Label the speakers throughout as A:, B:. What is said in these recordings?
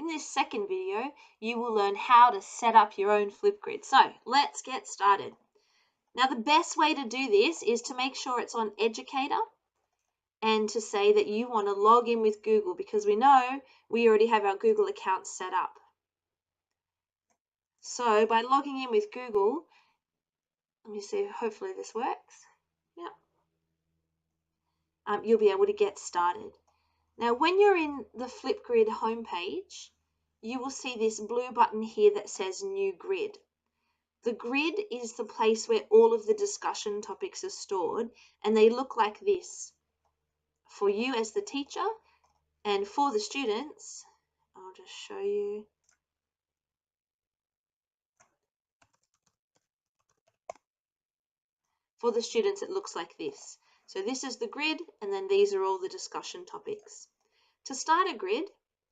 A: In this second video, you will learn how to set up your own Flipgrid. So let's get started. Now the best way to do this is to make sure it's on Educator and to say that you want to log in with Google, because we know we already have our Google account set up. So by logging in with Google, let me see, hopefully this works. Yeah. You'll be able to get started. Now when you're in the Flipgrid homepage, you will see this blue button here that says New Grid. The grid is the place where all of the discussion topics are stored, and they look like this. For you as the teacher and for the students, I'll just show you. For the students, it looks like this. So this is the grid, and then these are all the discussion topics. To start a grid,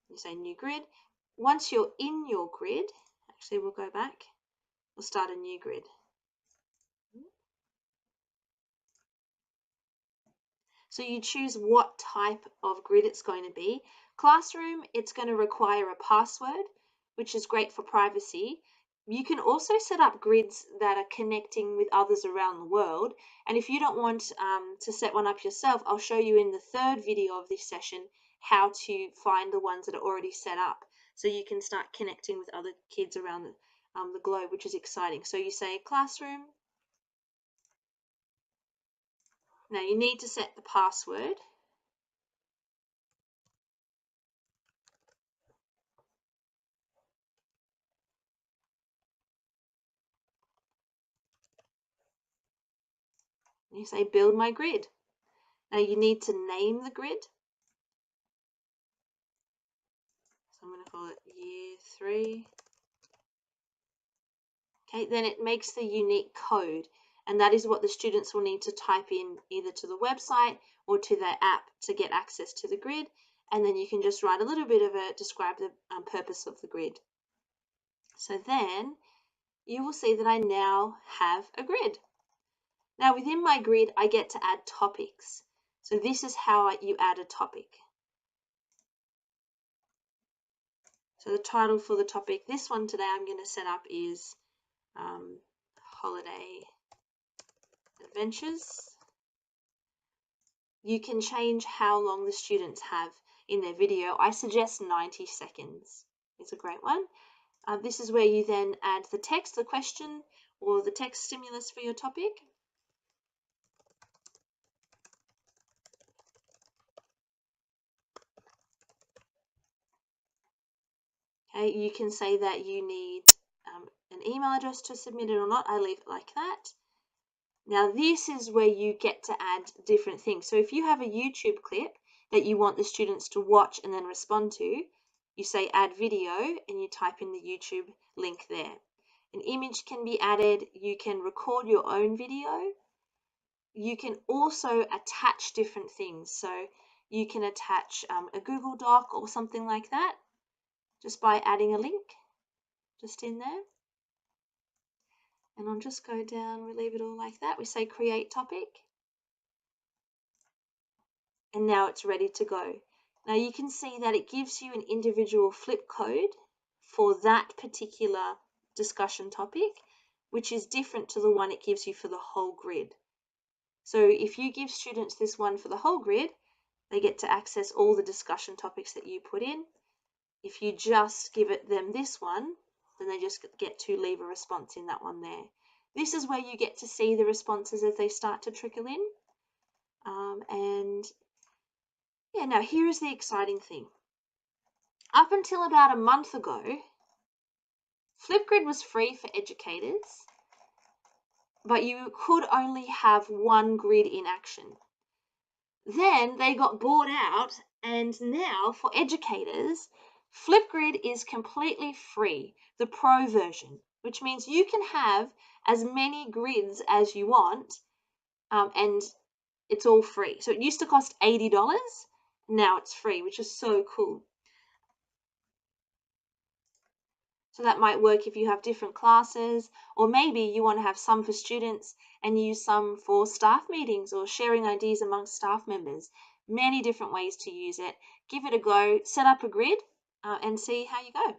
A: you say New Grid. Once you're in your grid, actually we'll go back, we'll start a new grid. So you choose what type of grid it's going to be. Classroom, it's going to require a password, which is great for privacy. You can also set up grids that are connecting with others around the world. And if you don't want to set one up yourself, I'll show you in the third video of this session how to find the ones that are already set up, so you can start connecting with other kids around the globe, which is exciting. So you say classroom. Now you need to set the password. You say build my grid. Now you need to name the grid. So I'm going to call it year 3. Okay, then it makes the unique code, and that is what the students will need to type in either to the website or to their app to get access to the grid, and then you can just write a little bit of it, describe the purpose of the grid. So then you will see that I now have a grid. Now within my grid, I get to add topics. So this is how you add a topic. So the title for the topic, this one today I'm going to set up is Holiday Adventures. You can change how long the students have in their video. I suggest 90 seconds. It's a great one. This is where you then add the text, the question, or the text stimulus for your topic. Okay, you can say that you need an email address to submit it or not. I leave it like that. Now this is where you get to add different things. So if you have a YouTube clip that you want the students to watch and then respond to, you say add video and you type in the YouTube link there. An image can be added. You can record your own video. You can also attach different things. So you can attach a Google Doc or something like that just by adding a link just in there. And I'll just go down, we leave it all like that. We say create topic. And now it's ready to go. Now you can see that it gives you an individual flip code for that particular discussion topic, which is different to the one it gives you for the whole grid. So if you give students this one for the whole grid, they get to access all the discussion topics that you put in. If you just give them this one, then they just get to leave a response in that one there. This is where you get to see the responses as they start to trickle in. And yeah, now here is the exciting thing. Up until about a month ago, Flipgrid was free for educators, but you could only have one grid in action. Then they got bought out, and now for educators, Flipgrid is completely free, the pro version, which means you can have as many grids as you want, and it's all free. So it used to cost $80, now it's free, which is so cool. So that might work if you have different classes, or maybe you want to have some for students and use some for staff meetings or sharing ideas amongst staff members. Many different ways to use it. Give it a go, set up a grid, and see how you go.